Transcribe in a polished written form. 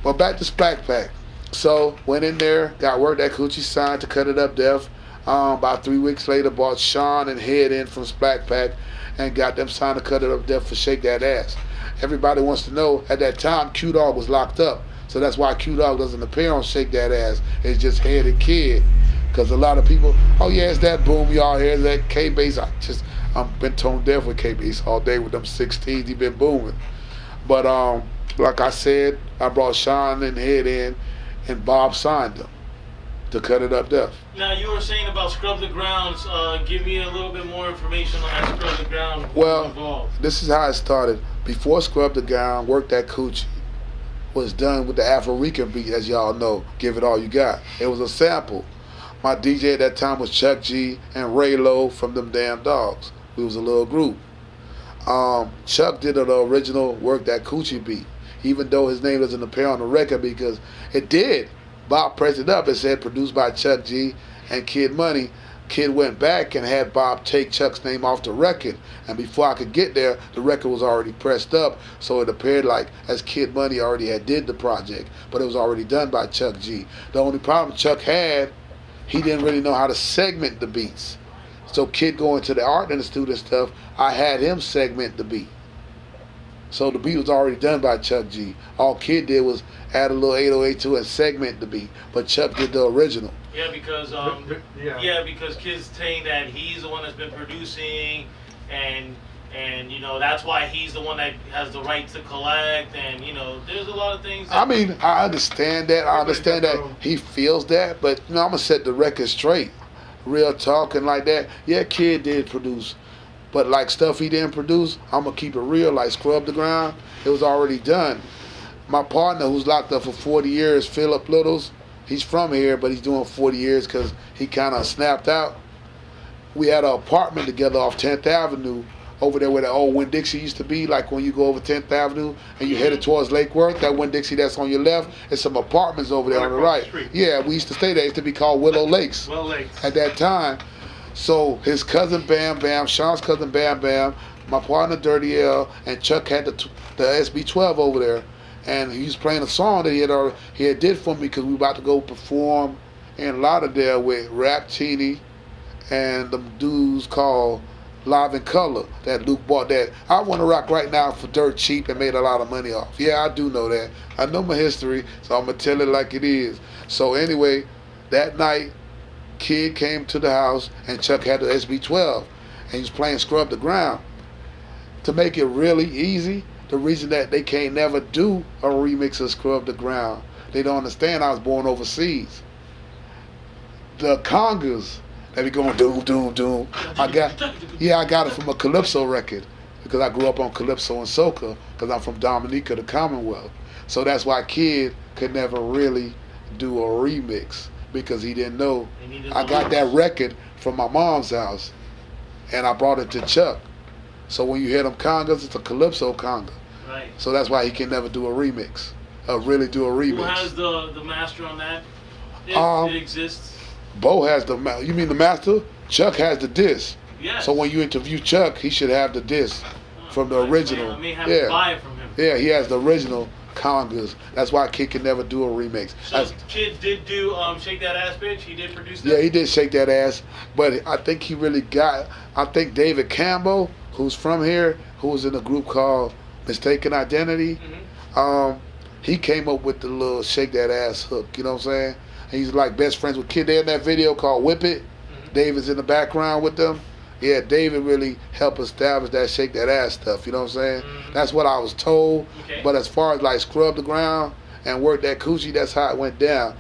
Well, back to Splack Pack. So went in there, got Work That Coochie signed to Cut It Up Def. About 3 weeks later, bought Sean and Head in from Splack Pack and got them signed to Cut It Up Def for Shake That Ass. Everybody wants to know, at that time, Q Dog was locked up. So that's why Q Dog doesn't appear on Shake That Ass. It's just Head and Kid. Because a lot of people, oh yeah, it's that boom y'all hear, that K-Bass. I've been tone deaf with K-Bass all day with them 16s. He been booming. But like I said, I brought Sean and Head in, and Bob signed them to Cut It Up Def. Now, you were saying about Scrub the Grounds. Give me a little bit more information on that Scrub the Ground. Well, this is how it started. Before Scrub the Ground, Work That Coochie was done with the Afro-Rican beat, as y'all know, Give It All You Got. It was a sample. My DJ at that time was Chuck G and Ray Lowe from them damn dogs. We was a little group. Chuck did the original Work That Coochie beat, even though his name doesn't appear on the record, because it did. Bob pressed it up and said produced by Chuck G and Kid Money. Kid went back and had Bob take Chuck's name off the record, and before I could get there, the record was already pressed up, so it appeared like as Kid Money already had did the project, but it was already done by Chuck G. The only problem Chuck had, he didn't really know how to segment the beats. So Kid going to the Art Institute and stuff, I had him segment the beat. So the beat was already done by Chuck G. All Kid did was add a little 808 to it and segment the beat. But Chuck did the original. Yeah, because because Kid's saying that he's the one that's been producing, and you know that's why he's the one that has the right to collect, and you know there's a lot of things. I mean, I understand that. I understand that he feels that, but you know, I'm gonna set the record straight. Real talking like that. Yeah, Kid did produce, but like stuff he didn't produce, I'm gonna keep it real. Like Scrub the Ground, it was already done. My partner, who's locked up for 40 years, Philip Littles, he's from here, but he's doing 40 years because he kind of snapped out. We had an apartment together off 10th Avenue, over there where the old Winn-Dixie used to be, like when you go over 10th Avenue and you're headed towards Lake Worth, that Winn-Dixie that's on your left, there's some apartments over there on the right. Yeah, we used to stay there. It used to be called Willow Lakes. Willow Lakes. At that time. So his cousin Bam Bam, Sean's cousin Bam Bam, my partner Dirty L, and Chuck had the SB12 over there. And he was playing a song that he had did for me because we were about to go perform in Lauderdale with Rap Teeny and the dudes called Live in Color that Luke bought that I Want to Rock Right Now for dirt cheap and made a lot of money off. Yeah, I do know that. I know my history, so I'm going to tell it like it is. So anyway, that night, Kid came to the house and Chuck had the SB12 and he was playing Scrub the Ground. To make it really easy, the reason that they can't never do a remix of Scrub the Ground, they don't understand I was born overseas. The congas that be going doom, doom, doom, I got it from a Calypso record because I grew up on Calypso and Soca because I'm from Dominica, the Commonwealth. So that's why Kid could never really do a remix because he didn't know. I got that record from my mom's house and I brought it to Chuck. So when you hear them congas, it's a Calypso conga. Right. So that's why he can never do a remix. Really do a remix. Who has the master on that? It exists. Bo has you mean the master? Chuck has the disc. Yes. So when you interview Chuck, he should have the disc from the original. I may have to buy it from him. Yeah, he has the original congas. That's why Kid can never do a remix. So Kid did do Shake That Ass Bitch? He did produce that? Yeah, he did Shake That Ass. But I think he really I think David Campbell, who's from here, who was in a group called Mistaken Identity, he came up with the little Shake That Ass hook, you know what I'm saying? He's like best friends with Kid. They're in that video called Whip It. David's in the background with them. Yeah, David really helped establish that Shake That Ass stuff, you know what I'm saying? That's what I was told. Okay. But as far as like Scrub the Ground and Work That Coochie, that's how it went down.